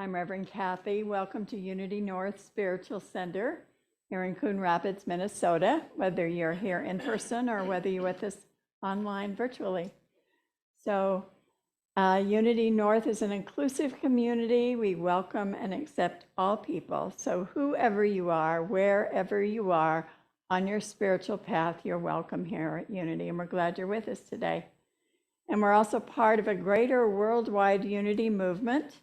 I'm Reverend Kathy. Welcome to Unity North Spiritual Center here in Coon Rapids, Minnesota, whether you're here in person or whether you're with us online virtually. So Unity North is an inclusive community. We welcome and accept all people. So whoever you are, wherever you are on your spiritual path, you're welcome here at Unity, and we're glad you're with us today. And we're also part of a greater worldwide unity movement.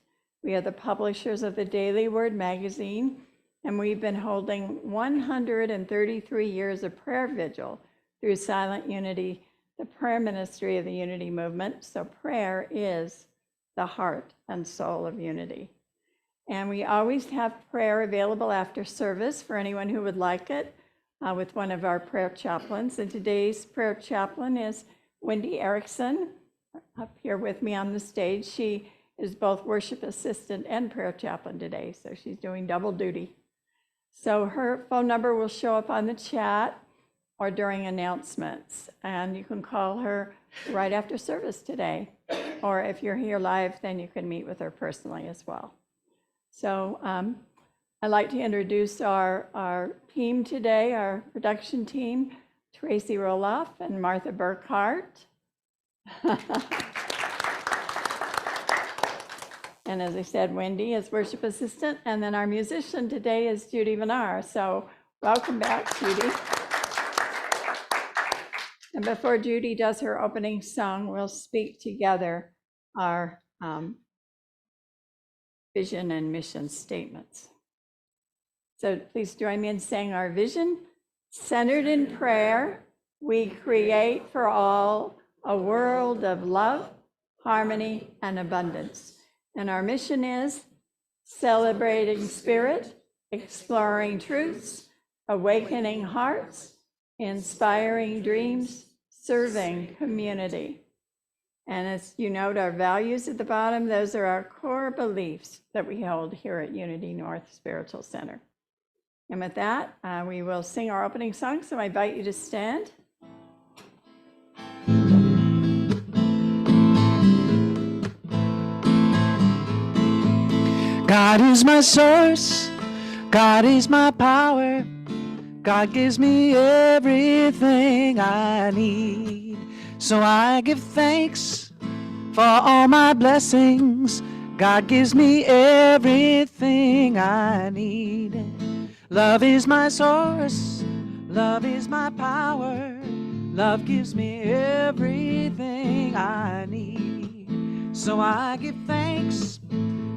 We are the publishers of the Daily Word magazine, and we've been holding 133 years of prayer vigil through Silent Unity, the prayer ministry of the Unity movement. So prayer is the heart and soul of unity. And we always have prayer available after service for anyone who would like it with one of our prayer chaplains. And today's prayer chaplain is Wendy Erickson, up here with me on the stage. She is both worship assistant and prayer chaplain today, so she's doing double duty. So her phone number will show up on the chat or during announcements, and you can call her right after service today. Or if you're here live, then you can meet with her personally as well. So I'd like to introduce our team today, our production team, Tracy Roloff and Martha Burkhart. And as I said, Wendy is worship assistant, and then our musician today is Judy Vinar. So welcome back, Judy. And before Judy does her opening song, we'll speak together our vision and mission statements. So please join me in saying our vision. Centered in prayer, we create for all a world of love, harmony, and abundance. And our mission is celebrating spirit, exploring truths, awakening hearts, inspiring dreams, serving community. And as you note, our values at the bottom, those are our core beliefs that we hold here at Unity North Spiritual Center. And with that, we will sing our opening song. So I invite you to stand. God is my source, God is my power, God gives me everything I need. So I give thanks for all my blessings, God gives me everything I need. Love is my source, love is my power, love gives me everything I need. So I give thanks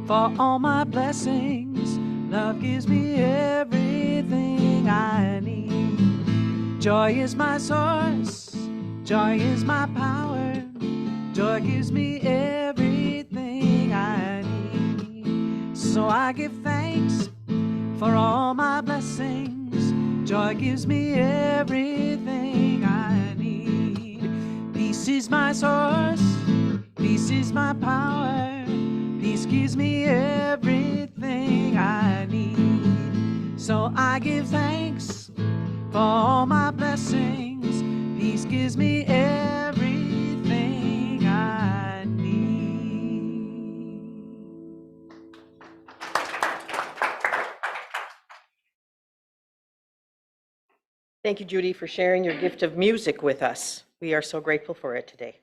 for all my blessings, love gives me everything I need. Joy is my source, joy is my power, joy gives me everything I need. So I give thanks for all my blessings, joy gives me everything I need. Peace is my source, peace is my power, peace gives me everything I need. So I give thanks for all my blessings. Peace gives me everything I need. Thank you, Judy, for sharing your gift of music with us. We are so grateful for it today.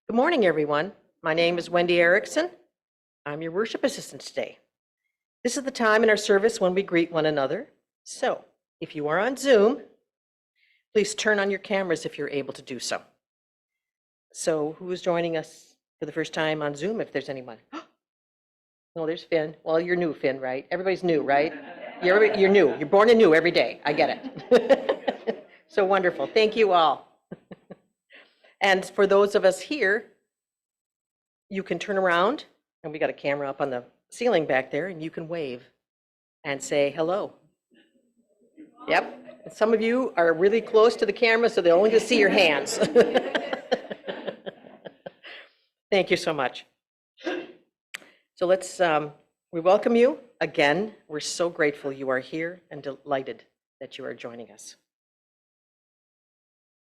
Good morning, everyone. My name is Wendy Erickson. I'm your worship assistant today. This is the time in our service when we greet one another. So if you are on Zoom, please turn on your cameras if you're able to do so. So who is joining us for the first time on Zoom, if there's anyone? Oh, there's Finn. Well, you're new, Finn, right? Everybody's new, right? You're new. You're born anew every day. I get it. So wonderful. Thank you all. And for those of us here, you can turn around, and we got a camera up on the ceiling back there, and you can wave and say hello. Yep. And some of you are really close to the camera, so they'll only get to see your hands. Thank you so much. So we welcome you again. We're so grateful you are here and delighted that you are joining us.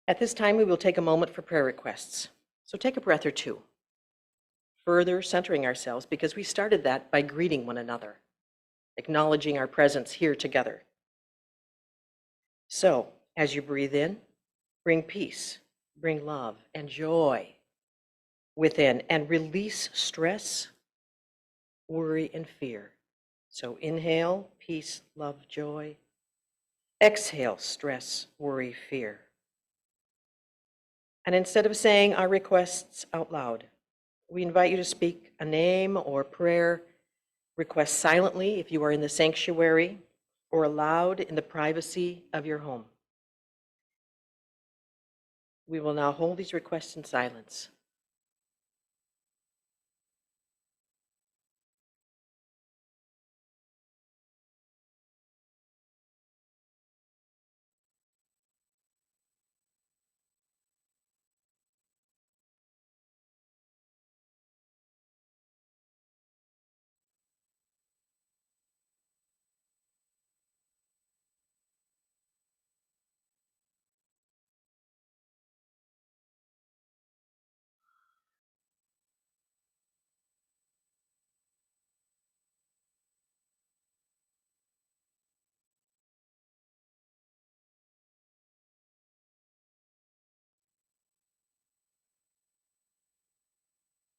At this time, we will take a moment for prayer requests. So take a breath or two. further centering ourselves because we started that by greeting one another, acknowledging our presence here together. So, as you breathe in, bring peace, bring love and joy within, and release stress, worry, and fear. So inhale, peace, love, joy. Exhale, stress, worry, fear. And instead of saying our requests out loud, we invite you to speak a name or prayer request silently if you are in the sanctuary, or aloud in the privacy of your home. We will now hold these requests in silence.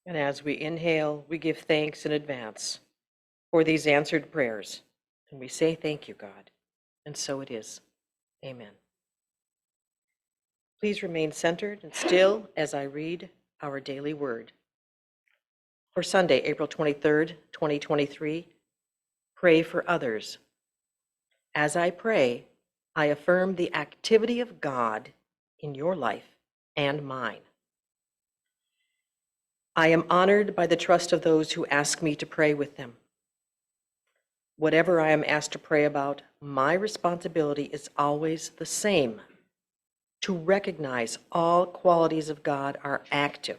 And as we inhale, we give thanks in advance for these answered prayers. And we say, thank you, God. And so it is. Amen. Please remain centered and still as I read our daily word. For Sunday, April 23rd, 2023, pray for others. As I pray, I affirm the activity of God in your life and mine. I am honored by the trust of those who ask me to pray with them. Whatever I am asked to pray about, my responsibility is always the same: to recognize all qualities of God are active,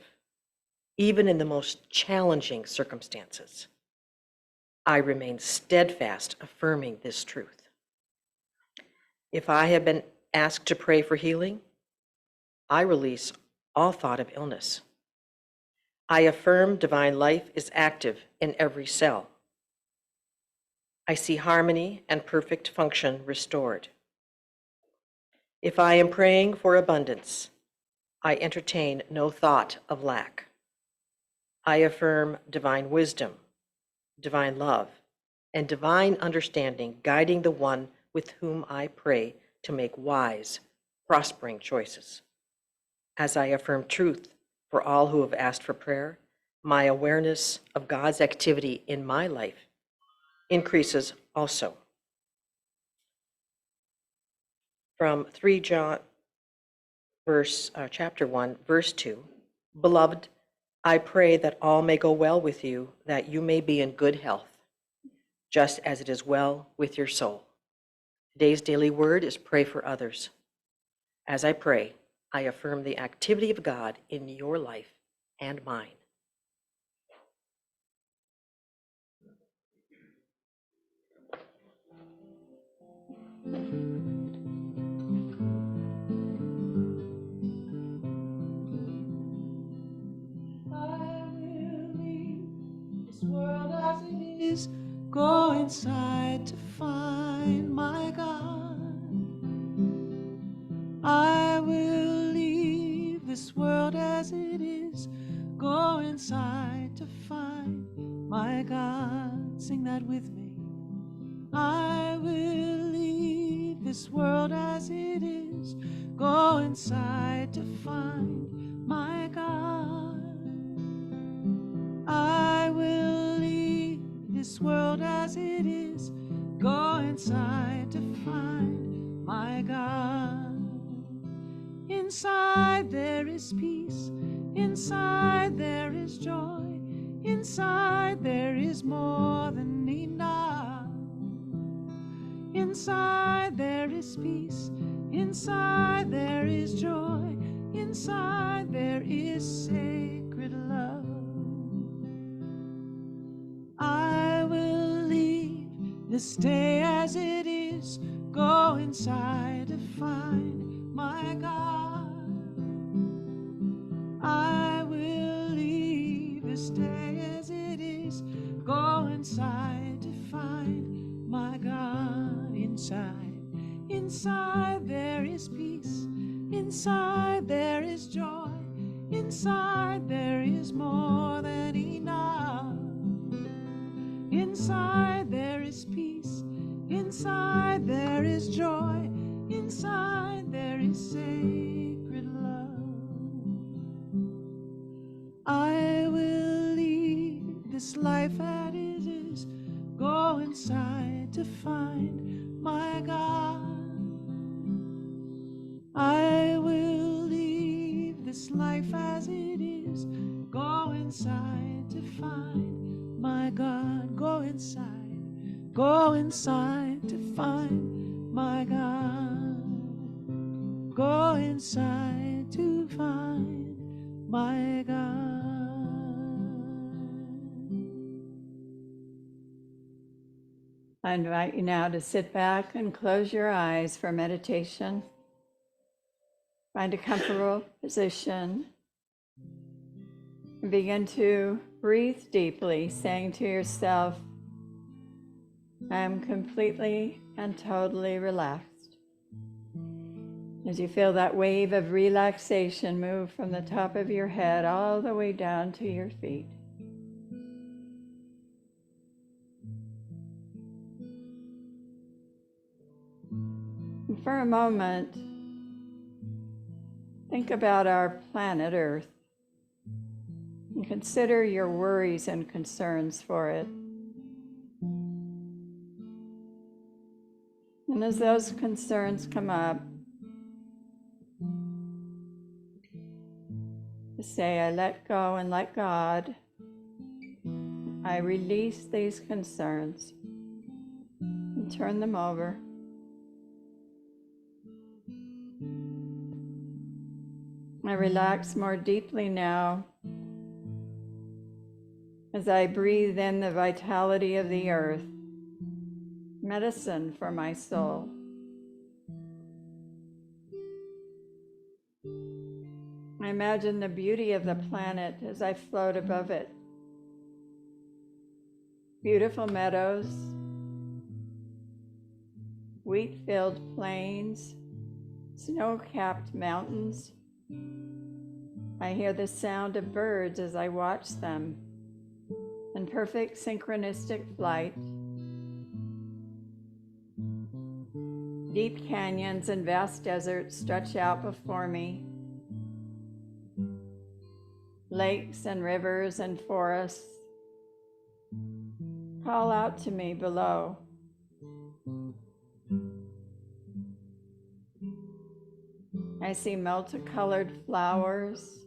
even in the most challenging circumstances. I remain steadfast, affirming this truth. If I have been asked to pray for healing, I release all thought of illness. I affirm divine life is active in every cell. I see harmony and perfect function restored. If I am praying for abundance, I entertain no thought of lack. I affirm divine wisdom, divine love, and divine understanding guiding the one with whom I pray to make wise, prospering choices. As I affirm truth for all who have asked for prayer, my awareness of God's activity in my life increases also. From 3 John, chapter 1, verse 2, Beloved, I pray that all may go well with you, that you may be in good health, just as it is well with your soul. Today's daily word is pray for others. As I pray, I affirm the activity of God in your life and mine. I will leave this world as it is, go inside to find my God. I will leave this world as it is, go inside to find my God. Sing that with me. I will leave this world as it is, go inside to find my God. I will leave this world as it is, go inside to find my God. Inside there is peace, inside there is joy, inside there is more than enough. Inside there is peace, inside there is joy, inside there is sacred love. I will leave this day as it is, go inside to find my God. I will leave this stay as it is. Go inside to find my God inside. Inside there is peace. Inside there is joy. Inside there is more than enough. Inside there is peace. Inside there is joy. Inside there is sacred love. I will leave this life as it is. Go inside to find my God. I will leave this life as it is. Go inside to find my God. Go inside. Go inside to find my God. Go inside to find my God. I invite you now to sit back and close your eyes for meditation. Find a comfortable position and begin to breathe deeply, saying to yourself, I am completely and totally relaxed. As you feel that wave of relaxation move from the top of your head all the way down to your feet. And for a moment, think about our planet Earth and consider your worries and concerns for it. And as those concerns come up, say, I let go and let God. I release these concerns and turn them over. I relax more deeply now as I breathe in the vitality of the earth, medicine for my soul. I imagine the beauty of the planet as I float above it. Beautiful meadows, wheat-filled plains, snow-capped mountains. I hear the sound of birds as I watch them in perfect synchronistic flight. Deep canyons and vast deserts stretch out before me. Lakes and rivers and forests call out to me below. I see multicolored flowers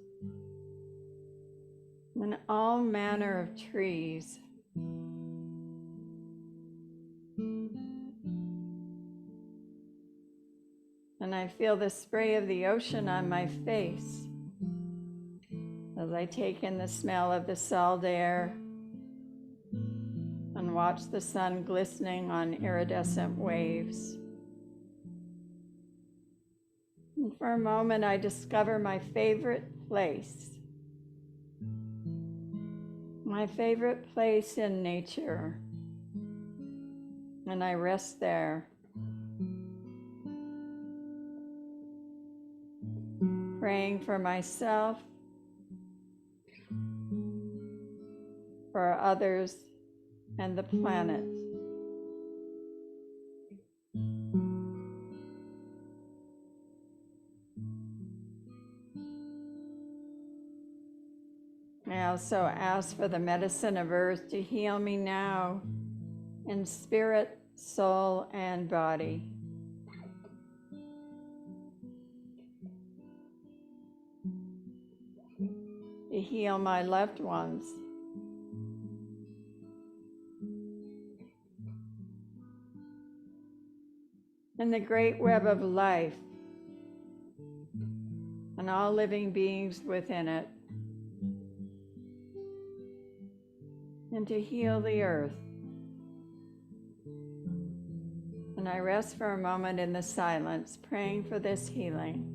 and all manner of trees. And I feel the spray of the ocean on my face as I take in the smell of the salt air and watch the sun glistening on iridescent waves. And for a moment, I discover my favorite place in nature, and I rest there, praying for myself, for others, and the planet. I also ask for the medicine of earth to heal me now in spirit, soul, and body. To heal my loved ones. And the great web of life and all living beings within it. And to heal the earth. And I rest for a moment in the silence, praying for this healing.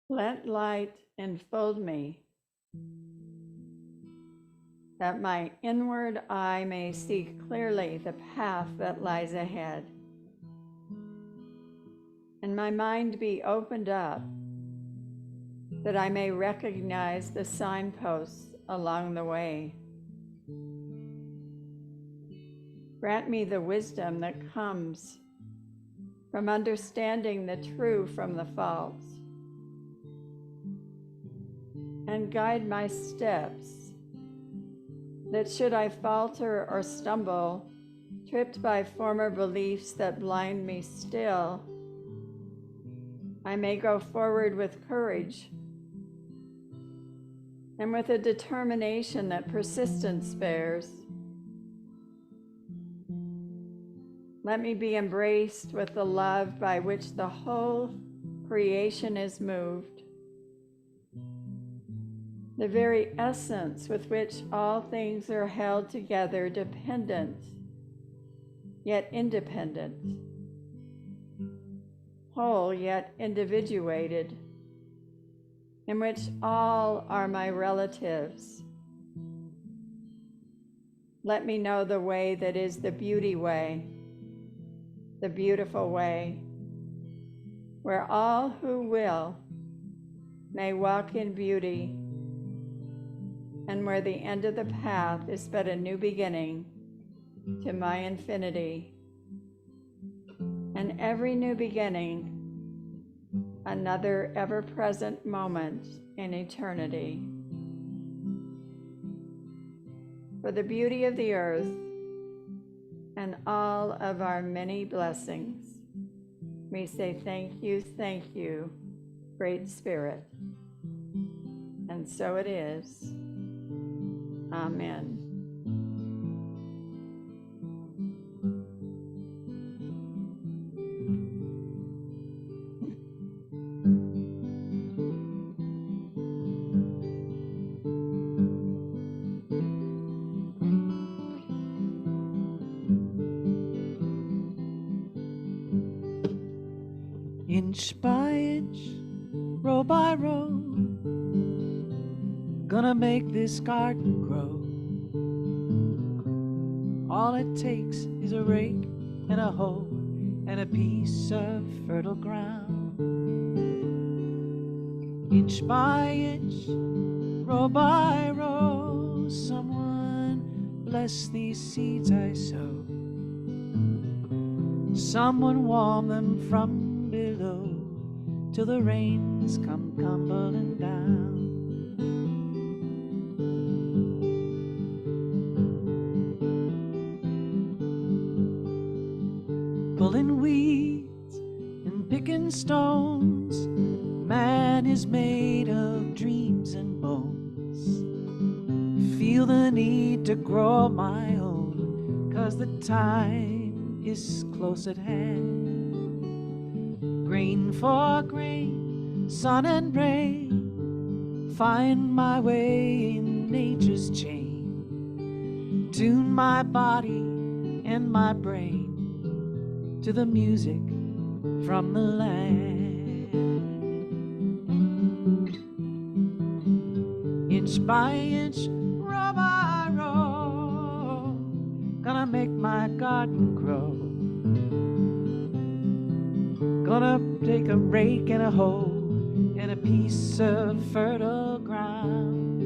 Let light enfold me, that my inward eye may see clearly the path that lies ahead, and my mind be opened up, that I may recognize the signposts along the way. Grant me the wisdom that comes from understanding the true from the false, and guide my steps, that should I falter or stumble, tripped by former beliefs that blind me still, I may go forward with courage and with a determination that persistence bears. Let me be embraced with the love by which the whole creation is moved, the very essence with which all things are held together, dependent, yet independent, whole yet individuated, in which all are my relatives. Let me know the way that is the beauty way, the beautiful way, where all who will may walk in beauty, and where the end of the path is but a new beginning to my infinity, and every new beginning another ever-present moment in eternity. For the beauty of the earth and all of our many blessings, we say thank you, Great Spirit. And so it is. Amen. Inch by inch, row by row, gonna make this garden grow. All it takes is a rake and a hoe and a piece of fertile ground. Inch by inch, row by row, someone bless these seeds I sow. Someone warm them from below till the rains come tumbling down. Pulling weeds and picking stones, man is made of dreams and bones. Feel the need to grow my own, 'cause the time is close at hand. Grain for grain, sun and rain, find my way in nature's chain. Tune my body and my brain to the music from the land. Inch by inch, row by row, gonna make my garden grow. Gonna take a rake and a hoe and a piece of fertile ground.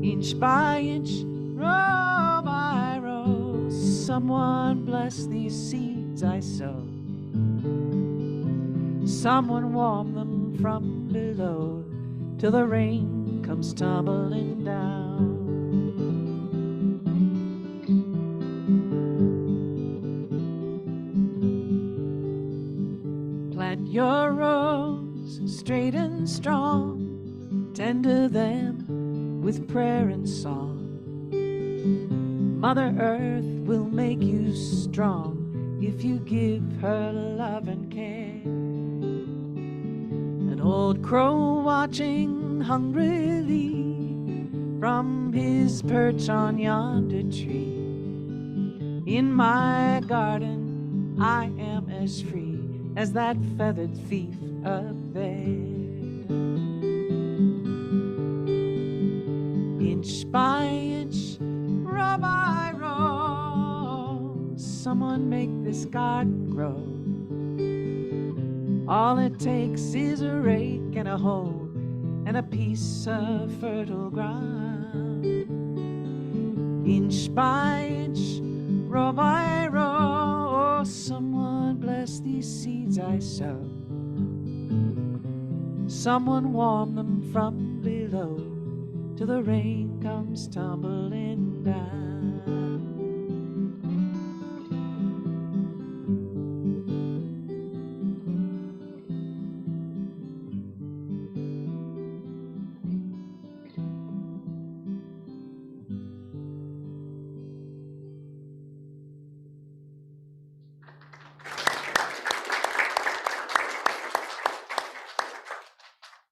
Inch by inch, row by row, someone bless these seeds I sow. Someone warm them from below till the rain comes tumbling down. Plant your rows straight and strong, tender them with prayer and song. Mother Earth will make you strong if you give her love and care. An old crow watching hungrily from his perch on yonder tree. In my garden I am as free as that feathered thief up there. Inch by inch, row by row, someone make this garden grow. All it takes is a rake and a hoe and a piece of fertile ground. Inch by inch, row by row, oh, someone bless these seeds I sow. Someone warm them from below till the rain comes tumbling down.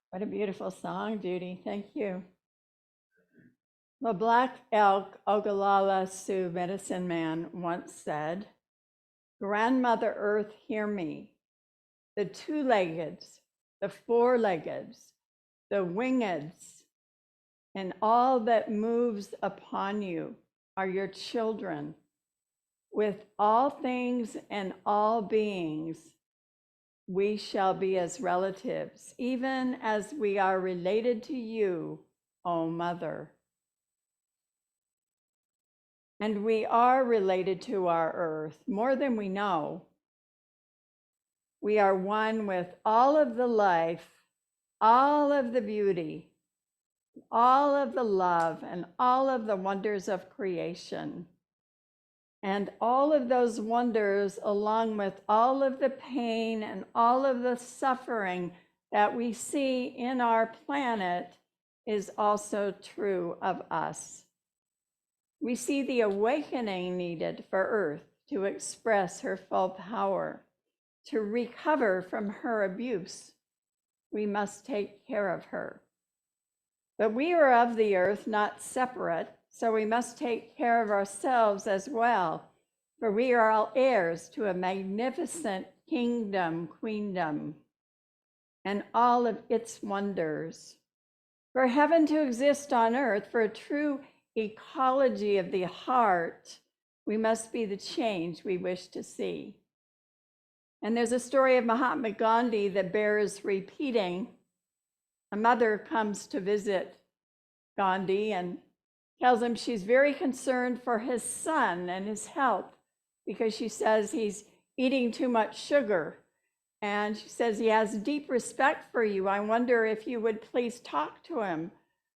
What a beautiful song, Judy. Thank you. The Black Elk Ogallala Sioux medicine man once said, "Grandmother Earth, hear me. The two-leggeds, the four-leggeds, the wingeds, and all that moves upon you are your children. With all things and all beings, we shall be as relatives, even as we are related to you, O Mother." And we are related to our earth more than we know. We are one with all of the life, all of the beauty, all of the love, and all of the wonders of creation. And all of those wonders, along with all of the pain and all of the suffering that we see in our planet, is also true of us. We see the awakening needed for Earth to express her full power, to recover from her abuse. We must take care of her. But we are of the earth, not separate, so we must take care of ourselves as well, for we are all heirs to a magnificent kingdom, queendom, and all of its wonders. For heaven to exist on earth, for a true ecology of the heart, we must be the change we wish to see. And there's a story of Mahatma Gandhi that bears repeating. A mother comes to visit Gandhi and tells him she's very concerned for his son and his health because she says he's eating too much sugar. And she says he has deep respect for you. I wonder if you would please talk to him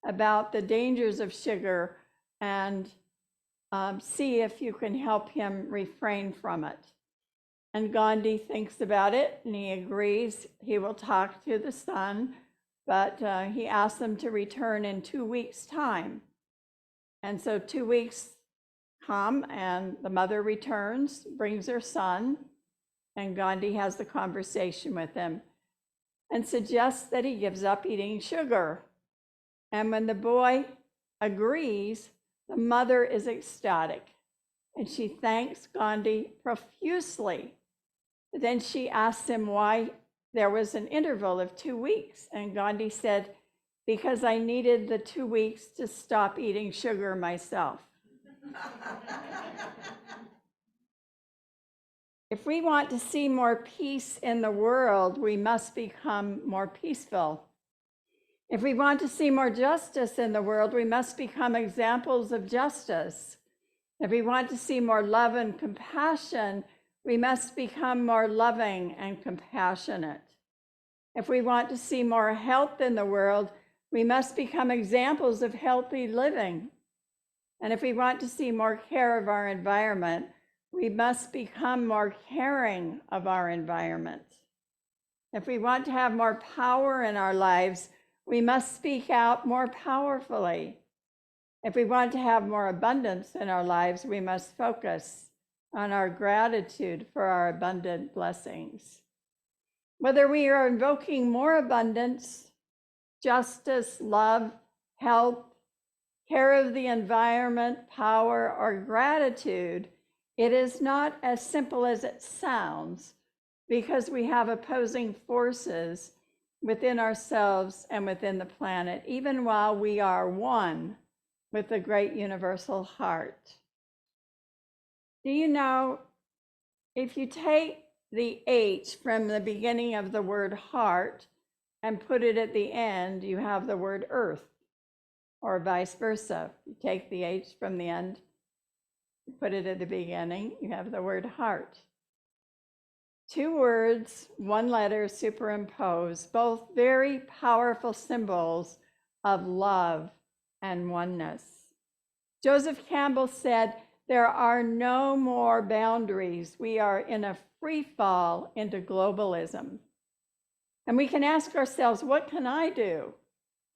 about the dangers of sugar and see if you can help him refrain from it. And Gandhi thinks about it and he agrees he will talk to the son, but he asks them to return in 2 weeks' time. And so 2 weeks come and the mother returns, brings her son, and Gandhi has the conversation with him and suggests that he gives up eating sugar. And when the boy agrees, the mother is ecstatic and she thanks Gandhi profusely. But then she asks him why there was an interval of 2 weeks. And Gandhi said, "Because I needed the 2 weeks to stop eating sugar myself." If we want to see more peace in the world, we must become more peaceful. If we want to see more justice in the world, we must become examples of justice. If we want to see more love and compassion, we must become more loving and compassionate. If we want to see more health in the world, we must become examples of healthy living. And if we want to see more care of our environment, we must become more caring of our environment. If we want to have more power in our lives, we must speak out more powerfully. If we want to have more abundance in our lives, we must focus on our gratitude for our abundant blessings. Whether we are invoking more abundance, justice, love, health, care of the environment, power, or gratitude, it is not as simple as it sounds, because we have opposing forces within ourselves and within the planet, even while we are one with the great universal heart. Do you know, if you take the H from the beginning of the word heart and put it at the end, you have the word earth, or vice versa. You take the H from the end, put it at the beginning, you have the word heart. Two words, one letter superimposed, both very powerful symbols of love and oneness. Joseph Campbell said, "There are no more boundaries. We are in a free fall into globalism." And we can ask ourselves, what can I do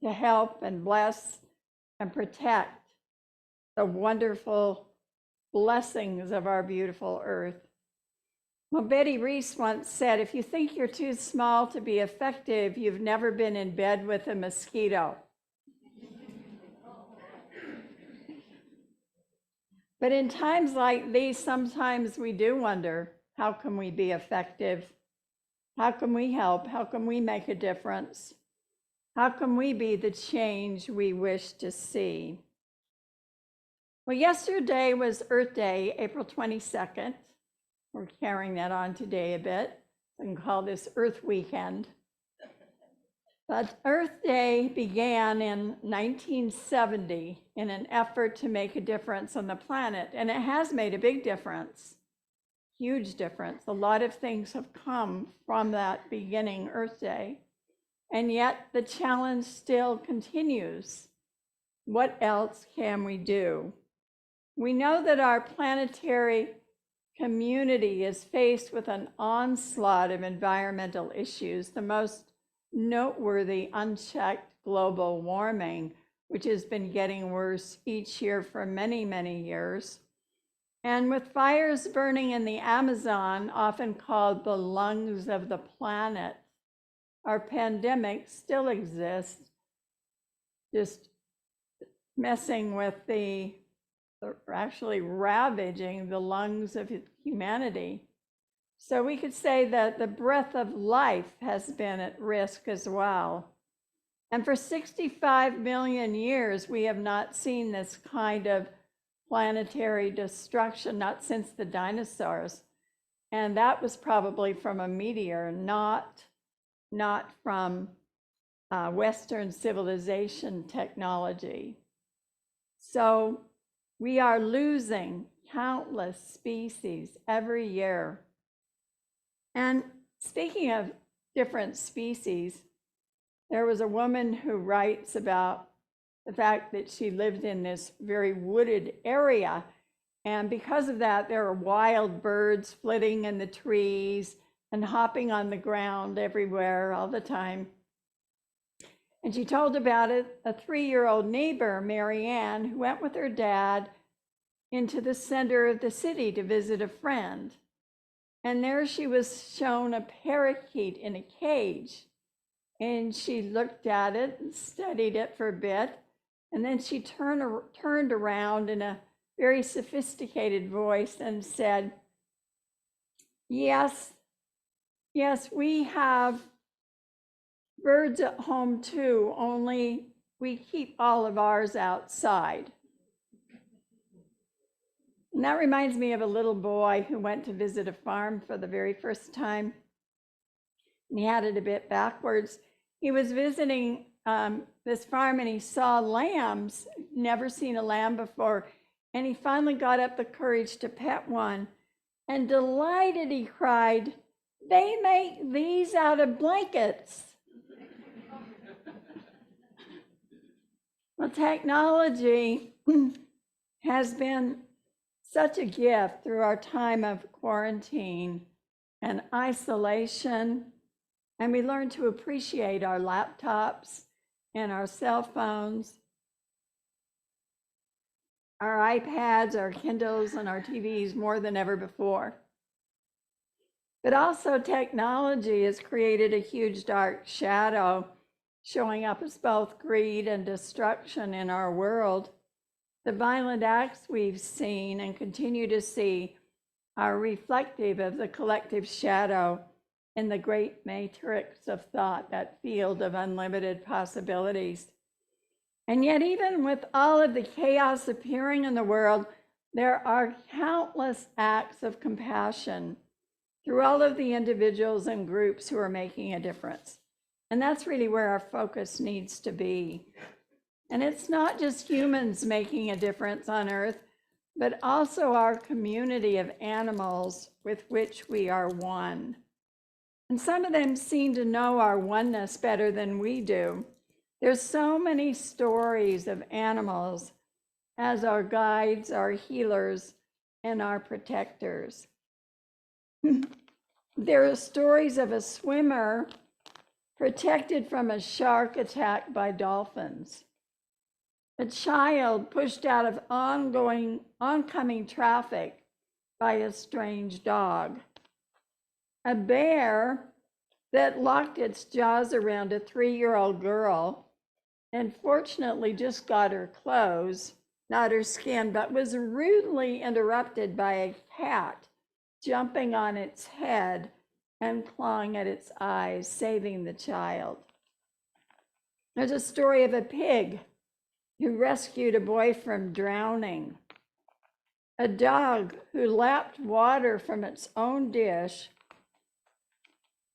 to help and bless and protect the wonderful blessings of our beautiful earth? Well, Betty Reese once said, "If you think you're too small to be effective, you've never been in bed with a mosquito." But in times like these, sometimes we do wonder, how can we be effective? How can we help? How can we make a difference? How can we be the change we wish to see? Well, yesterday was Earth Day, April 22nd. We're carrying that on today a bit. I can call this Earth Weekend. But Earth Day began in 1970 in an effort to make a difference on the planet, and it has made a big difference, huge difference. A lot of things have come from that beginning Earth Day, and yet the challenge still continues. What else can we do? We know that our planetary community is faced with an onslaught of environmental issues, the most noteworthy unchecked global warming, which has been getting worse each year for many, many years. And with fires burning in the Amazon, often called the lungs of the planet, our pandemic still exists, just messing with actually ravaging the lungs of humanity. So we could say that the breath of life has been at risk as well. And for 65 million years, we have not seen this kind of planetary destruction, not since the dinosaurs. And that was probably from a meteor, not from Western civilization technology. So we are losing countless species every year. And speaking of different species, there was a woman who writes about the fact that she lived in this very wooded area. And because of that, there are wild birds flitting in the trees and hopping on the ground everywhere all the time. And she told about it, a 3-year-old neighbor, Mary Ann, who went with her dad into the center of the city to visit a friend. And there she was shown a parakeet in a cage. And she looked at it and studied it for a bit. And then she turned around in a very sophisticated voice and said, yes, we have birds at home too, only we keep all of ours outside. And that reminds me of a little boy who went to visit a farm for the very first time. And he had it a bit backwards. He was visiting this farm and he saw lambs, never seen a lamb before. And he finally got up the courage to pet one. And delighted, he cried, "They make these out of blankets." Well, technology has been such a gift through our time of quarantine and isolation. And we learn to appreciate our laptops and our cell phones, our iPads, our Kindles, and our TVs more than ever before. But also technology has created a huge dark shadow, showing up as both greed and destruction in our world. The violent acts we've seen and continue to see are reflective of the collective shadow in the great matrix of thought, that field of unlimited possibilities. And yet, even with all of the chaos appearing in the world, there are countless acts of compassion through all of the individuals and groups who are making a difference. And that's really where our focus needs to be. And it's not just humans making a difference on Earth, but also our community of animals with which we are one. And some of them seem to know our oneness better than we do. There's so many stories of animals as our guides, our healers, and our protectors. There are stories of a swimmer protected from a shark attack by dolphins. A child pushed out of oncoming traffic by a strange dog. A bear that locked its jaws around a 3-year-old girl and fortunately just got her clothes, not her skin, but was rudely interrupted by a cat jumping on its head and clawing at its eyes, saving the child. There's a story of a pig who rescued a boy from drowning, a dog who lapped water from its own dish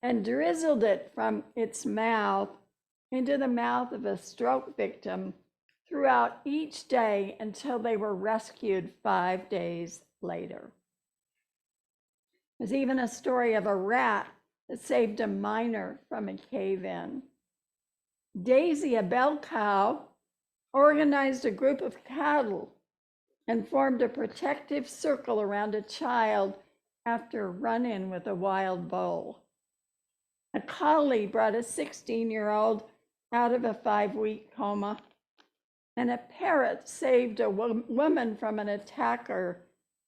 and drizzled it from its mouth into the mouth of a stroke victim throughout each day until they were rescued 5 days later. There's even a story of a rat that saved a miner from a cave-in. Daisy, a bell cow, organized a group of cattle and formed a protective circle around a child after a run-in with a wild bull. A collie brought a 16-year-old out of a 5-week coma, and a parrot saved a woman from an attacker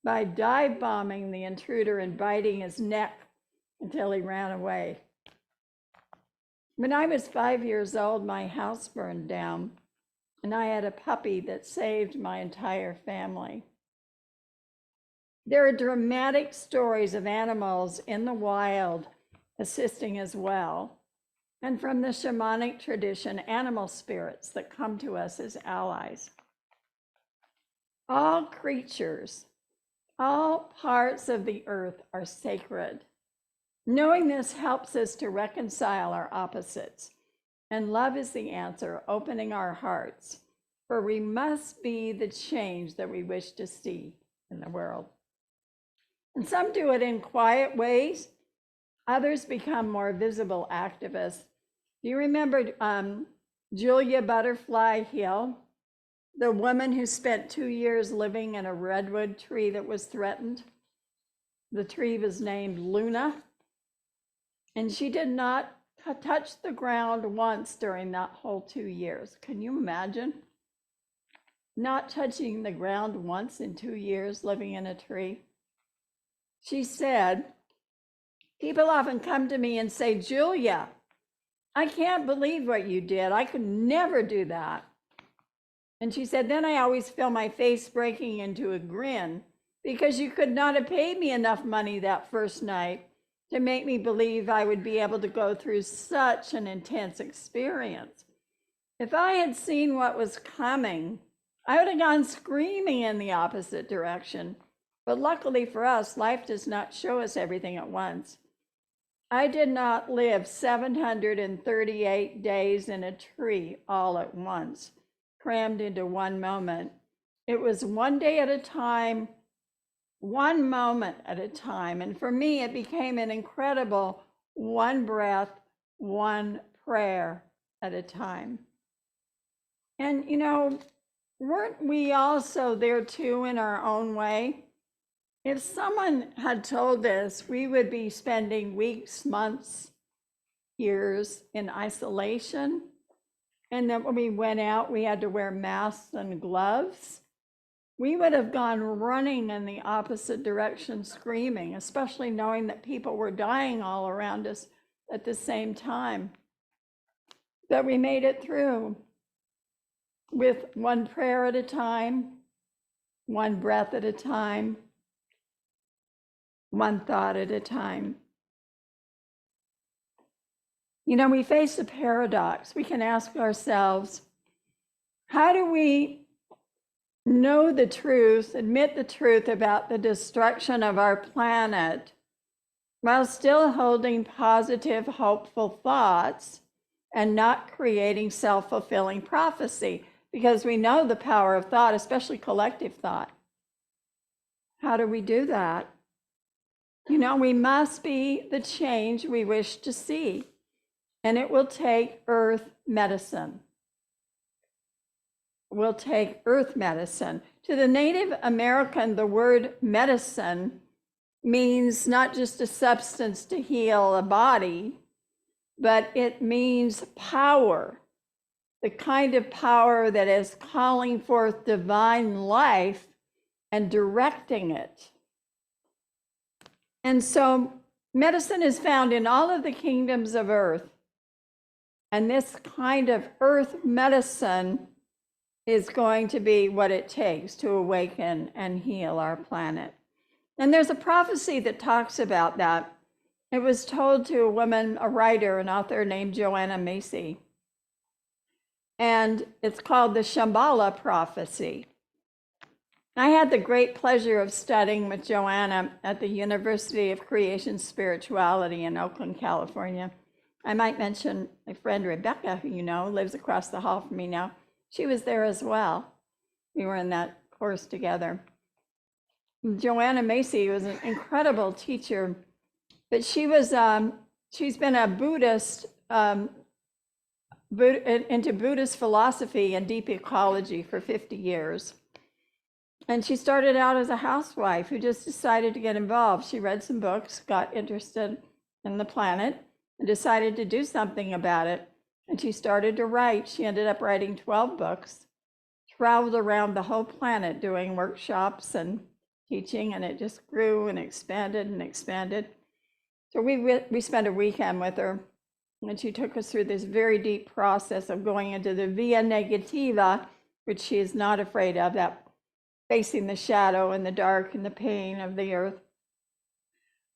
by dive bombing the intruder and biting his neck until he ran away. When I was 5 years old, my house burned down, and I had a puppy that saved my entire family. There are dramatic stories of animals in the wild assisting as well, and from the shamanic tradition, animal spirits that come to us as allies. All creatures, all parts of the earth are sacred. Knowing this helps us to reconcile our opposites, and love is the answer, opening our hearts, for we must be the change that we wish to see in the world. And some do it in quiet ways. Others become more visible activists. Do you remember Julia Butterfly Hill, the woman who spent 2 years living in a redwood tree that was threatened? The tree was named Luna, and she did not touch the ground once during that whole 2 years. Can you imagine? Not touching the ground once in 2 years living in a tree. She said, people often come to me and say, Julia, I can't believe what you did. I could never do that. And she said, then I always feel my face breaking into a grin because you could not have paid me enough money that first night to make me believe I would be able to go through such an intense experience. If I had seen what was coming, I would have gone screaming in the opposite direction. But luckily for us, life does not show us everything at once. I did not live 738 days in a tree all at once, crammed into one moment. It was one day at a time, one moment at a time. And for me, it became an incredible one breath, one prayer at a time. And, you know, weren't we also there too in our own way? If someone had told us we would be spending weeks, months, years in isolation, and that when we went out, we had to wear masks and gloves, we would have gone running in the opposite direction, screaming, especially knowing that people were dying all around us at the same time. But we made it through with one prayer at a time, one breath at a time, one thought at a time. You know, we face a paradox. We can ask ourselves, how do we know the truth, admit the truth about the destruction of our planet while still holding positive, hopeful thoughts and not creating self-fulfilling prophecy? Because we know the power of thought, especially collective thought. How do we do that? You know, we must be the change we wish to see, and it will take earth medicine. Will take earth medicine. To the Native American, the word medicine means not just a substance to heal a body, but it means power, the kind of power that is calling forth divine life and directing it. And so medicine is found in all of the kingdoms of earth. And this kind of earth medicine is going to be what it takes to awaken and heal our planet. And there's a prophecy that talks about that. It was told to a woman, a writer, an author named Joanna Macy. And it's called the Shambhala prophecy. I had the great pleasure of studying with Joanna at the University of Creation Spirituality in Oakland, California. I might mention my friend Rebecca, who you know, lives across the hall from me now. She was there as well. We were in that course together. Joanna Macy was an incredible teacher, but she was, she's been a Buddhist, into Buddhist philosophy and deep ecology for 50 years. And she started out as a housewife who just decided to get involved. She read some books, got interested in the planet, and decided to do something about it. And she started to write. She ended up writing 12 books, traveled around the whole planet doing workshops and teaching, and it just grew and expanded and expanded. So we spent a weekend with her, and she took us through this very deep process of going into the via negativa, which she is not afraid of, that facing the shadow and the dark and the pain of the earth.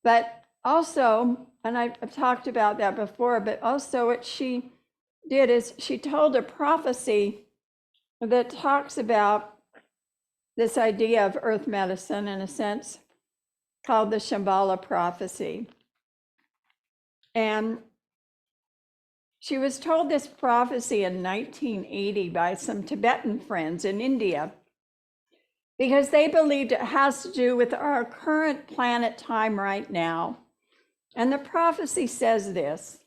But also, and I've talked about that before, but also what she did is she told a prophecy that talks about this idea of earth medicine, in a sense, called the Shambhala prophecy. And she was told this prophecy in 1980 by some Tibetan friends in India, because they believed it has to do with our current planet time right now. And the prophecy says this: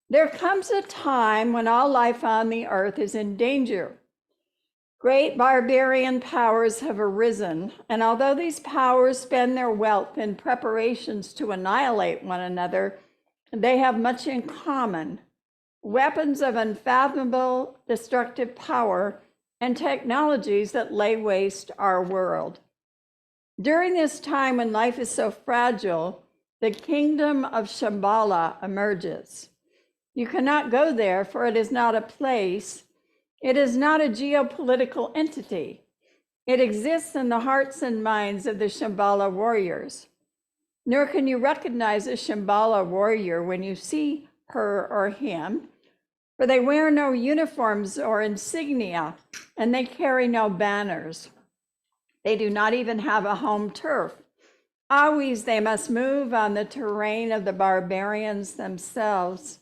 there comes a time when all life on the earth is in danger. Great barbarian powers have arisen, and although these powers spend their wealth in preparations to annihilate one another, they have much in common: weapons of unfathomable destructive power and technologies that lay waste our world. During this time when life is so fragile, the kingdom of Shambhala emerges. You cannot go there, for it is not a place. It is not a geopolitical entity. It exists in the hearts and minds of the Shambhala warriors. Nor can you recognize a Shambhala warrior when you see her or him, for they wear no uniforms or insignia, and they carry no banners. They do not even have a home turf. Always they must move on the terrain of the barbarians themselves.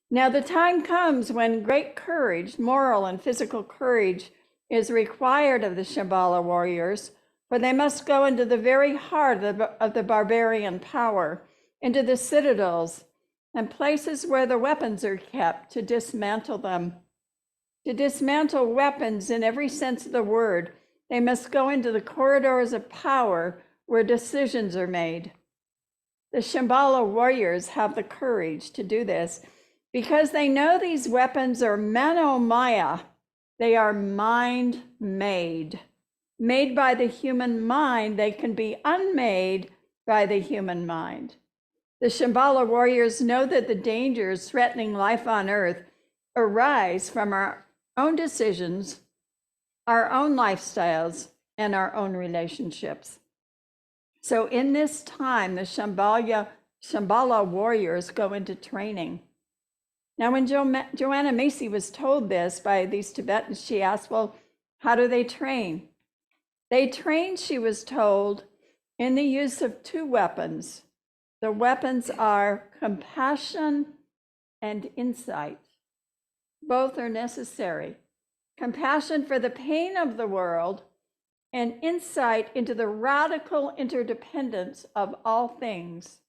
Now the time comes when great courage, moral and physical courage, is required of the Shambhala warriors, for they must go into the very heart of the barbarian power, into the citadels and places where the weapons are kept, to dismantle them. To dismantle weapons in every sense of the word, they must go into the corridors of power where decisions are made. The Shambhala warriors have the courage to do this because they know these weapons are manomaya. They are mind-made. Made by the human mind, they can be unmade by the human mind. The Shambhala warriors know that the dangers threatening life on earth arise from our own decisions, our own lifestyles, and our own relationships. So in this time, the Shambhala warriors go into training. Now, when Joanna Macy was told this by these Tibetans, she asked, well, how do they train? They train, she was told, in the use of two weapons. The weapons are compassion and insight. Both are necessary. Compassion for the pain of the world and insight into the radical interdependence of all things.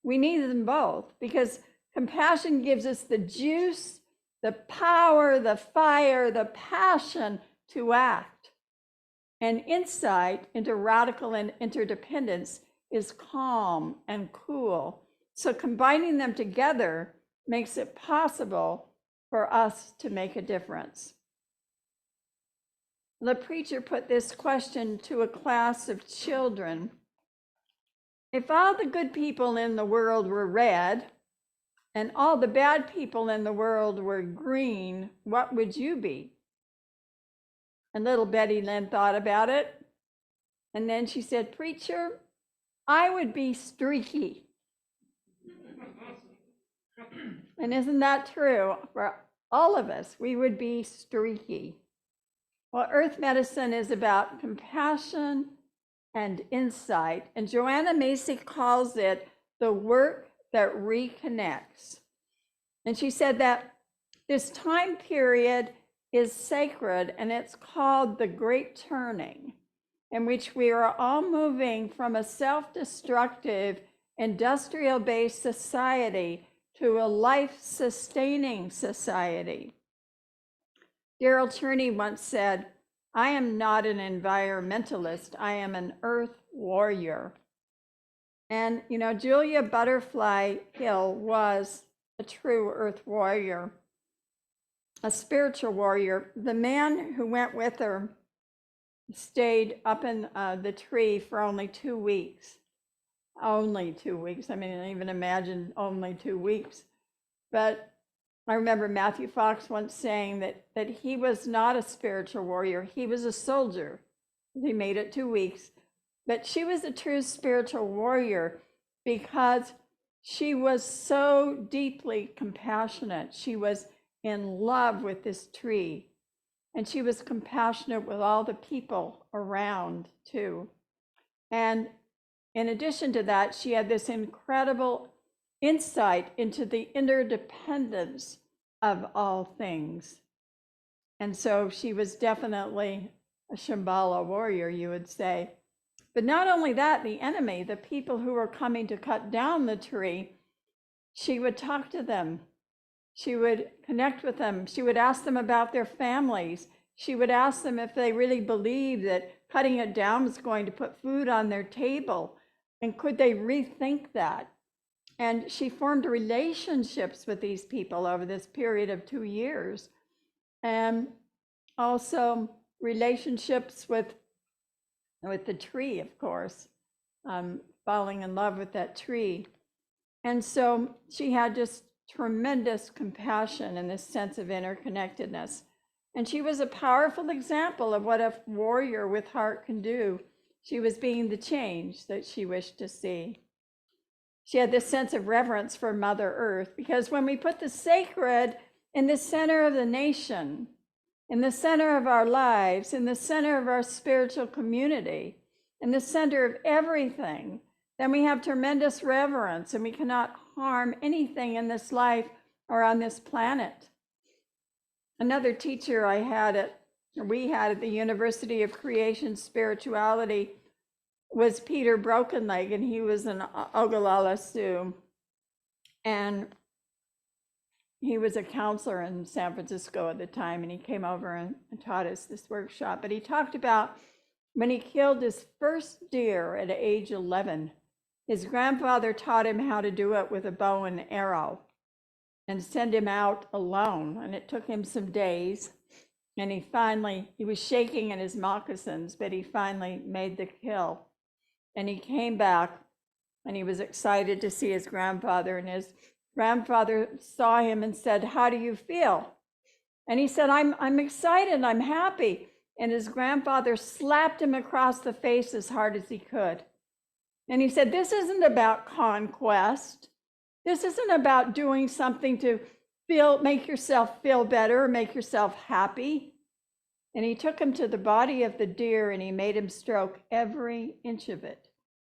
We need them both because compassion gives us the juice, the power, the fire, the passion to act. And insight into radical interdependence is calm and cool. So combining them together makes it possible for us to make a difference. The preacher put this question to a class of children. If all the good people in the world were red and all the bad people in the world were green, what would you be? And little Betty Lynn thought about it. And then she said, preacher, I would be streaky. And isn't that true? For all of us, we would be streaky. Well, earth medicine is about compassion and insight. And Joanna Macy calls it the work that reconnects. And she said that this time period is sacred, and it's called the Great Turning, in which we are all moving from a self-destructive, industrial-based society to a life-sustaining society. Daryl Cherney once said, I am not an environmentalist, I am an earth warrior. And, you know, Julia Butterfly Hill was a true earth warrior, a spiritual warrior. The man who went with her stayed up in the tree for only 2 weeks. Only 2 weeks. I mean, I even imagine only 2 weeks. But I remember Matthew Fox once saying that he was not a spiritual warrior. He was a soldier. He made it 2 weeks. But she was a true spiritual warrior because she was so deeply compassionate. She was in love with this tree. And she was compassionate with all the people around too. And in addition to that, she had this incredible insight into the interdependence of all things. And so she was definitely a Shambhala warrior, you would say. But not only that, the enemy, the people who were coming to cut down the tree, she would talk to them. She would connect with them. She would ask them about their families. She would ask them if they really believed that cutting it down was going to put food on their table. And could they rethink that? And she formed relationships with these people over this period of 2 years. And also relationships with the tree, of course, falling in love with that tree. And so she had just tremendous compassion and this sense of interconnectedness. And she was a powerful example of what a warrior with heart can do. She was being the change that she wished to see. She had this sense of reverence for Mother Earth, because when we put the sacred in the center of the nation, in the center of our lives, in the center of our spiritual community, in the center of everything, then we have tremendous reverence and we cannot harm anything in this life or on this planet. Another teacher we had at the University of Creation Spirituality was Peter Brokenleg, and he was an Ogallala Sioux. And he was a counselor in San Francisco at the time, and he came over and taught us this workshop. But he talked about when he killed his first deer at age 11, his grandfather taught him how to do it with a bow and arrow and send him out alone. And it took him some days. And he was shaking in his moccasins, but he finally made the kill. And he came back and he was excited to see his grandfather. And his grandfather saw him and said, "How do you feel?" And he said, I'm excited, I'm happy. And his grandfather slapped him across the face as hard as he could. And he said, this isn't about conquest. This isn't about doing something to make yourself feel better, make yourself happy. And he took him to the body of the deer and he made him stroke every inch of it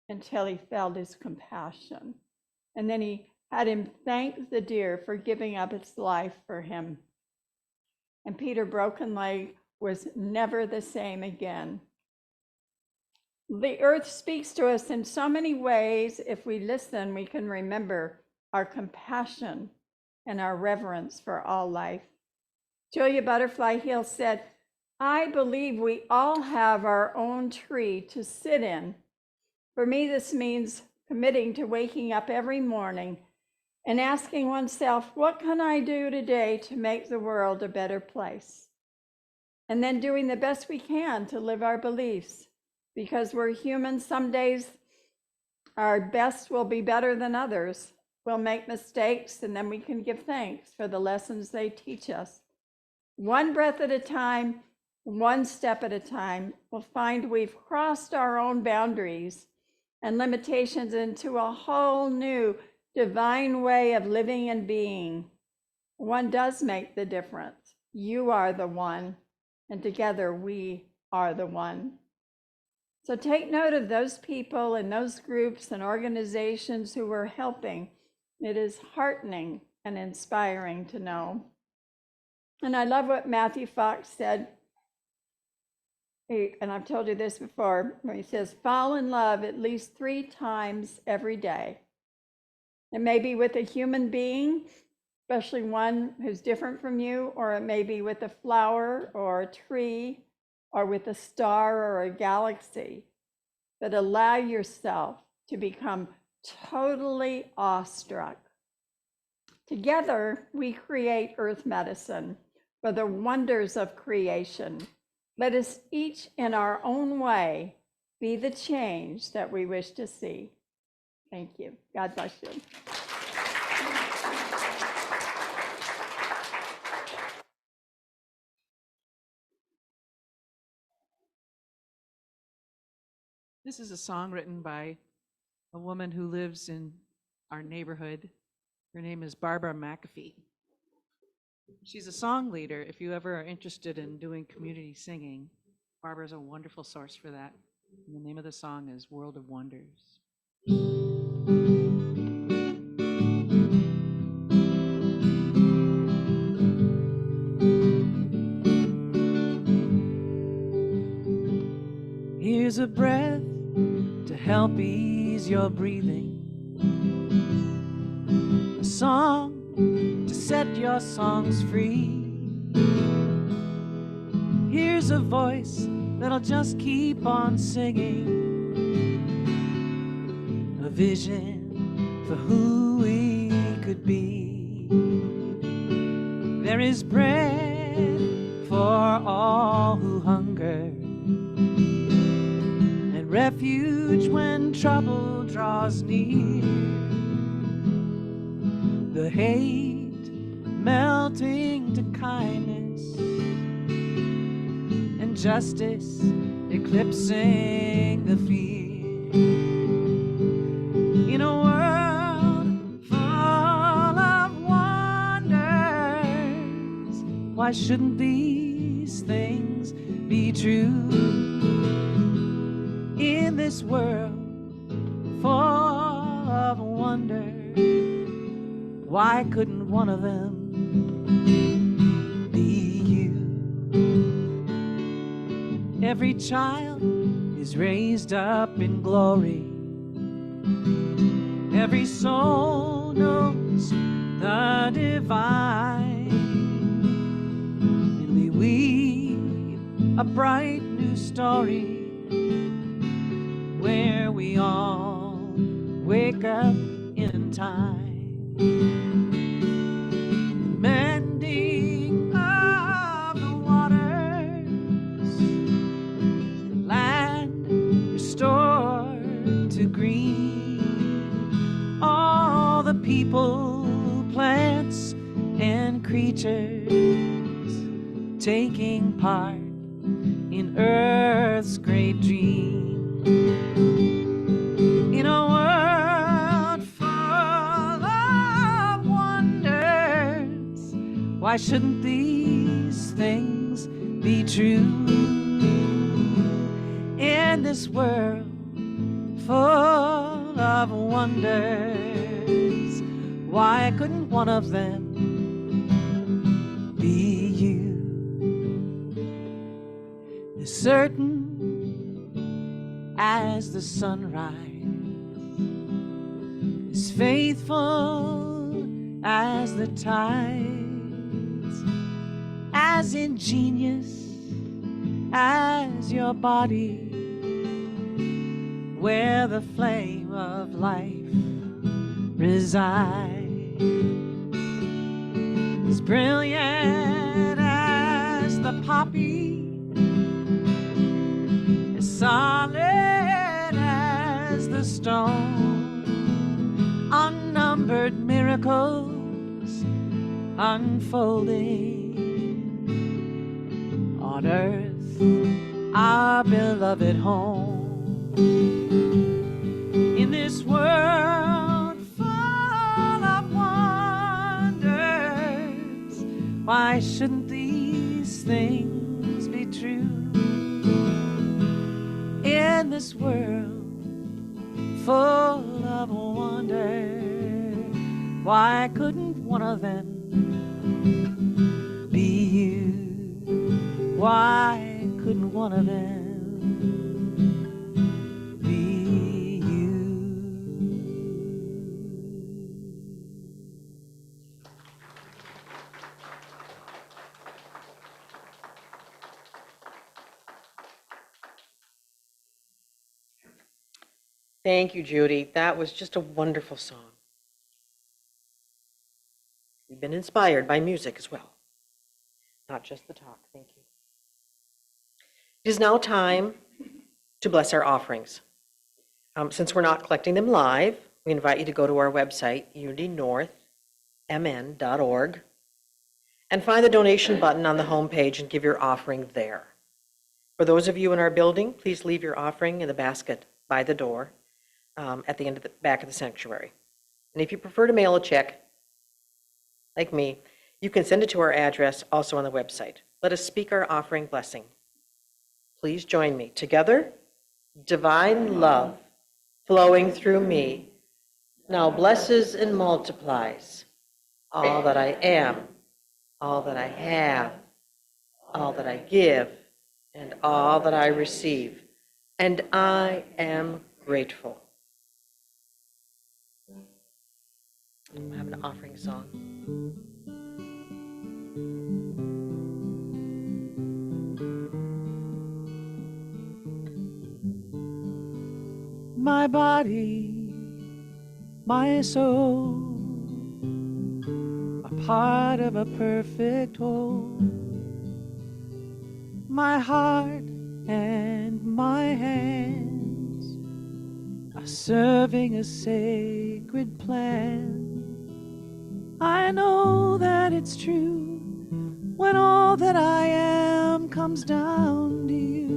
until he felt his compassion. And then he had him thank the deer for giving up its life for him. And Peter's broken leg was never the same again. The earth speaks to us in so many ways. If we listen, we can remember our compassion and our reverence for all life. Julia Butterfly Hill said, I believe we all have our own tree to sit in. For me, this means committing to waking up every morning and asking oneself, what can I do today to make the world a better place? And then doing the best we can to live our beliefs. Because we're human, some days our best will be better than others. We'll make mistakes, and then we can give thanks for the lessons they teach us. One breath at a time, one step at a time, we'll find we've crossed our own boundaries and limitations into a whole new divine way of living and being. One does make the difference. You are the one, and together we are the one. So take note of those people and those groups and organizations who are helping. It is heartening and inspiring to know. And I love what Matthew Fox said, and I've told you this before, where he says, fall in love at least 3 times every day. It may be with a human being, especially one who's different from you, or it may be with a flower or a tree, or with a star or a galaxy. But allow yourself to become totally awestruck. Together, we create earth medicine for the wonders of creation. Let us each in our own way be the change that we wish to see. Thank you. God bless you. This is a song written by a woman who lives in our neighborhood. Her name is Barbara McAfee. She's a song leader. If you ever are interested in doing community singing, Barbara's a wonderful source for that. And the name of the song is World of Wonders. Here's a breath to help ease your breathing, a song to set your songs free. Here's a voice that'll just keep on singing, a vision for who we could be. There is bread for all who hunger, and refuge when trouble draws near. The hate melting to kindness, and justice eclipsing the fear. In a world full of wonders, why shouldn't these things be true? In this world full of wonder, why couldn't one of them be you? Every child is raised up in glory. Every soul knows the divine. And we weave a bright new story where we all wake up in time. Mending of the waters, the land restored to green. All the people, plants, and creatures taking part in Earth's great dream. In a world full of wonders, Why shouldn't these things be true? In this world full of wonders, why couldn't one of them be you? As certain as the sunrise, as faithful as the tides, as ingenious as your body, where the flame of life resides, as brilliant as the poppy, as solid as the stone, unnumbered miracles unfolding on earth, our beloved home. In this world full of wonders, why shouldn't these things be true? In this world full of wonder, why couldn't one of them be you? Why couldn't one of them be you? Thank you, Judy. That was just a wonderful song. We've been inspired by music as well, not just the talk. Thank you. It is now time to bless our offerings. Since we're not collecting them live, we invite you to go to our website, unitynorthmn.org, and find the donation button on the homepage and give your offering there. For those of you in our building, please leave your offering in the basket by the door at the end of the back of the sanctuary. And if you prefer to mail a check, like me, you can send it to our address also on the website. Let us speak our offering blessing. Please join me. Together, divine love flowing through me now blesses and multiplies all that I am, all that I have, all that I give, and all that I receive. And I am grateful. I have an offering song. My body, my soul, a part of a perfect whole. My heart and my hands are serving a sacred plan. I know that it's true when all that I am comes down to you.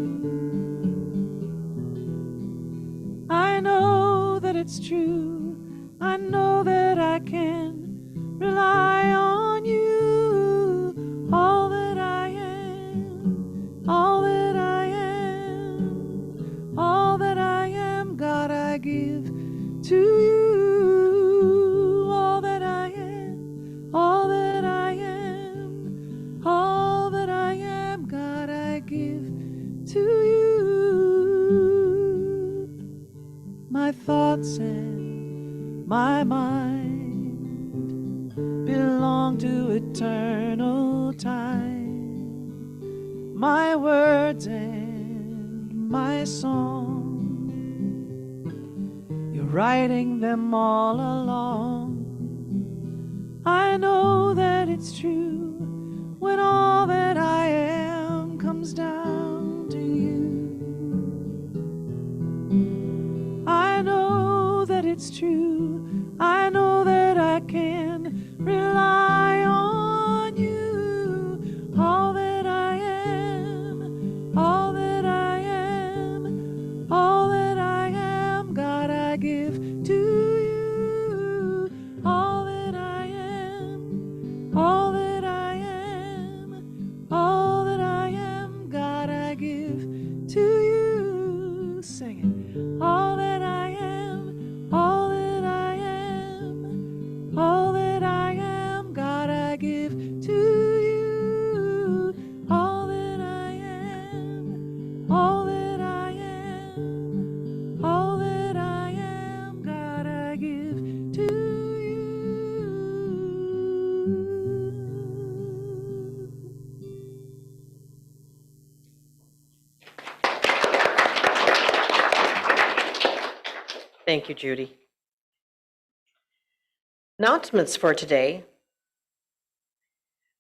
I know that it's true. I know that I can rely on you. All that I am, all that I am, all that I am, God, I give to you. All that I am, all that I am, all that I am, God, I give to you. My thoughts and my mind belong to eternal time. My words and my song, you're writing them all along. I know that it's true when all that I am comes down to you. I know that it's true. I know that I can rely on you. All that I am, all that I am, all that I am, God, I give to you. All that I am, all that I Thank you, Judy. Announcements for today.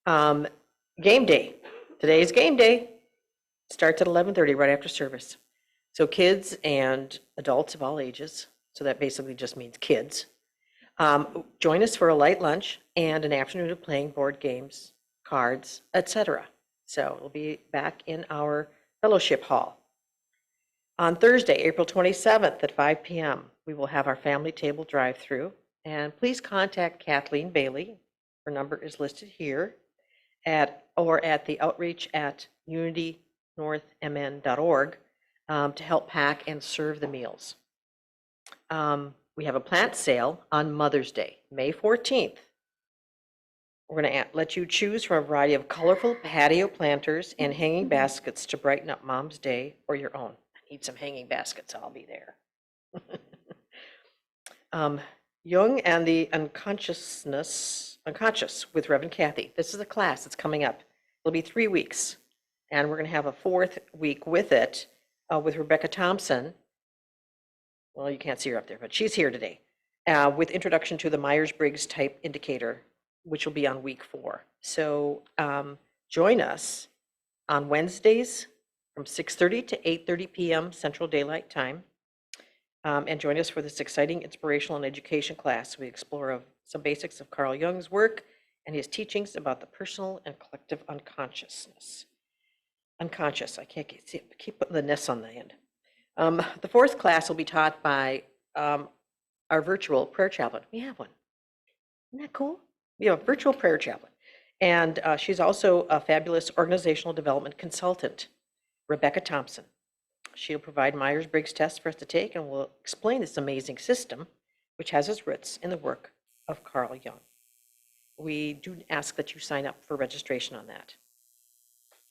Game day. Today is game day. Starts at 11:30 right after service. So kids and adults of all ages, so that basically just means kids, join us for a light lunch and an afternoon of playing board games, cards, etc. So we'll be back in our fellowship hall. On Thursday, April 27th at 5 p.m., we will have our family table drive-through. And please contact Kathleen Bailey. Her number is listed here or at the outreach at unitynorthmn.org to help pack and serve the meals. We have a plant sale on Mother's Day, May 14th. We're going to let you choose from a variety of colorful patio planters and hanging baskets to brighten up Mom's Day or your own. I need some hanging baskets. I'll be there. Jung and the Unconscious with Reverend Kathy. This is a class that's coming up. It'll be 3 weeks, and we're going to have a 4th week with it with Rebecca Thompson. Well, you can't see her up there, but she's here today with introduction to the Myers-Briggs type indicator, which will be on week 4. So join us on Wednesdays from 6:30 to 8:30 p.m. Central Daylight Time. And join us for this exciting inspirational and education class. We explore some basics of Carl Jung's work and his teachings about the personal and collective unconsciousness. Unconscious, I can't keep putting the ness on the end. The 4th class will be taught by our virtual prayer chaplain. We have one. Isn't that cool? We have a virtual prayer chaplain. And she's also a fabulous organizational development consultant, Rebecca Thompson. She'll provide Myers-Briggs tests for us to take and will explain this amazing system, which has its roots in the work of Carl Jung. We do ask that you sign up for registration on that.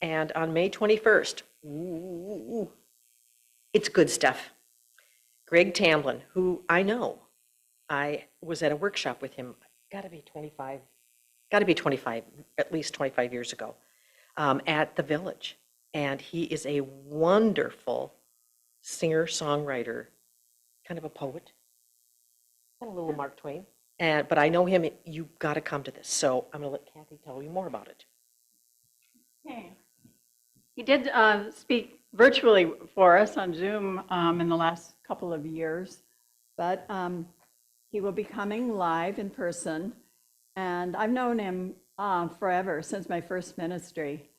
And on May 21st, it's good stuff. Greg Tamblin, who I know, I was at a workshop with him, got to be 25, at least 25 years ago, at the Village. And he is a wonderful singer-songwriter, kind of a poet, kind of a little Mark Twain. But I know him, you've got to come to this. So I'm going to let Kathy tell you more about it. Okay. He did speak virtually for us on Zoom in the last couple of years, but he will be coming live in person. And I've known him forever, since my first ministry.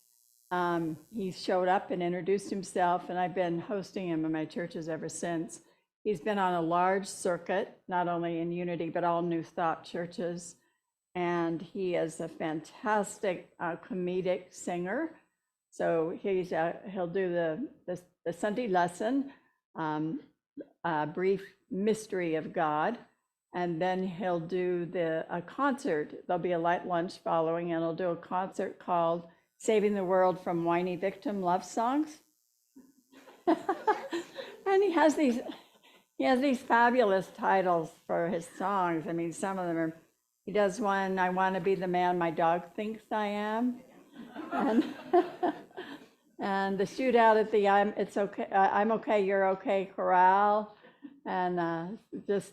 He showed up and introduced himself, and I've been hosting him in my churches ever since. He's been on a large circuit, not only in Unity, but all New Thought churches. And he is a fantastic comedic singer. So he'll do the Sunday lesson, a brief mystery of God, and then he'll do a concert. There'll be a light lunch following, and he'll do a concert called Saving the World from Whiny Victim Love Songs. And he has these fabulous titles for his songs. I mean, some of them are, he does one, I Want to Be the Man My Dog Thinks I Am. And the shootout at the I'm okay, you're okay chorale. And just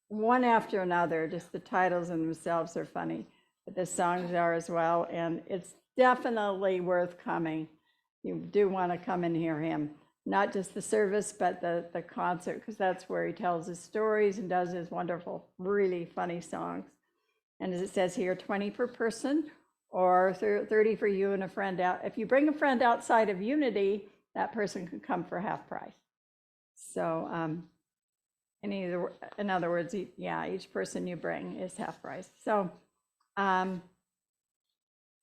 one after another, just the titles in themselves are funny, but the songs are as well. And it's definitely worth coming. You do want to come and hear him, not just the service, but the concert, because that's where he tells his stories and does his wonderful, really funny songs. And as it says here, 20 per person, or 30 for you and a friend out. If you bring a friend outside of Unity, that person can come for half price. So in other words, each person you bring is half price. So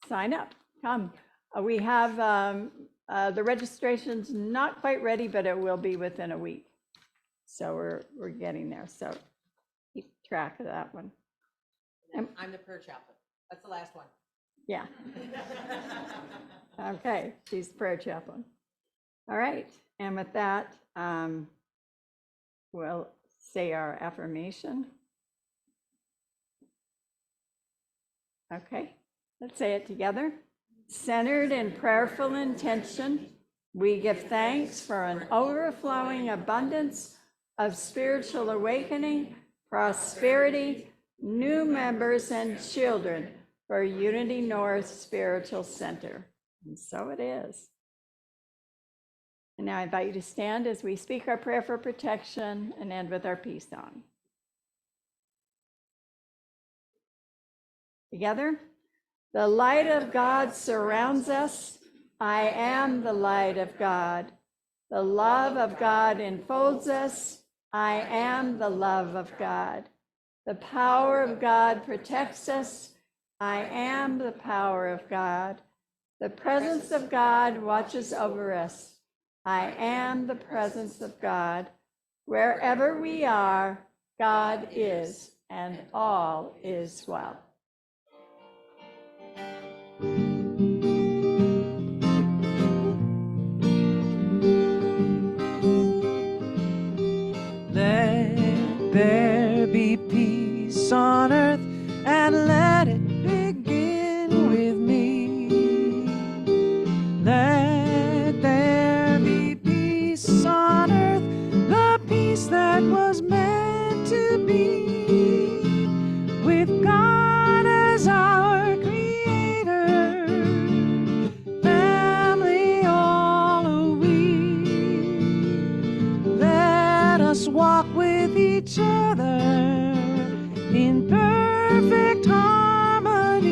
sign up, come. We have the registration's not quite ready, but it will be within a week. So we're getting there. So keep track of that one. I'm the prayer chaplain. That's the last one. Yeah. Okay, she's prayer chaplain. All right, and with that, we'll say our affirmation. Okay, let's say it together. Centered in prayerful intention, we give thanks for an overflowing abundance of spiritual awakening, prosperity, new members, and children for Unity North Spiritual Center. And so it is. And now I invite you to stand as we speak our prayer for protection and end with our peace song. Together. The light of God surrounds us. I am the light of God. The love of God enfolds us. I am the love of God. The power of God protects us. I am the power of God. The presence of God watches over us. I am the presence of God. Wherever we are, God is, and all is well. Let there be peace on earth, and let it begin with me. Let there be peace on earth, the peace that was meant to be, with God as our creator, family all are we. Let us walk with each other in perfect harmony.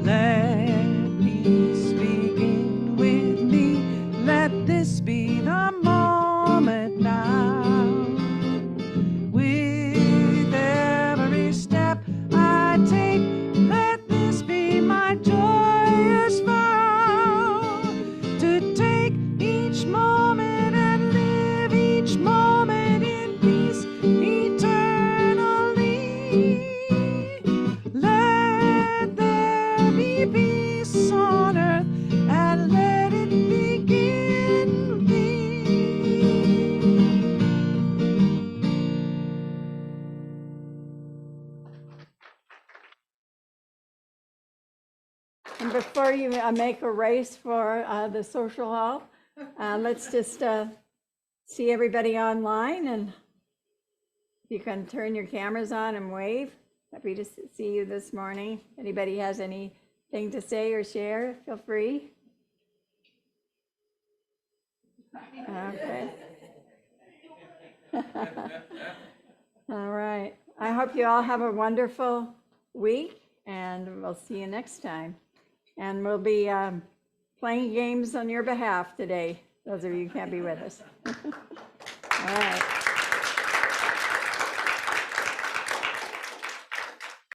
Let peace begin with me. Let this be the moment now. With every step I take, let this be my joyous vow, to take each moment and live each moment in peace eternally. Let there be peace on earth, and let it begin with me. And before you make a race for the social hall, let's just see everybody online, and you can turn your cameras on and wave. Happy to see you this morning. Anybody has anything to say or share, feel free. Okay. All right. I hope you all have a wonderful week, and we'll see you next time. And we'll be playing games on your behalf today, those of you who can't be with us. All right.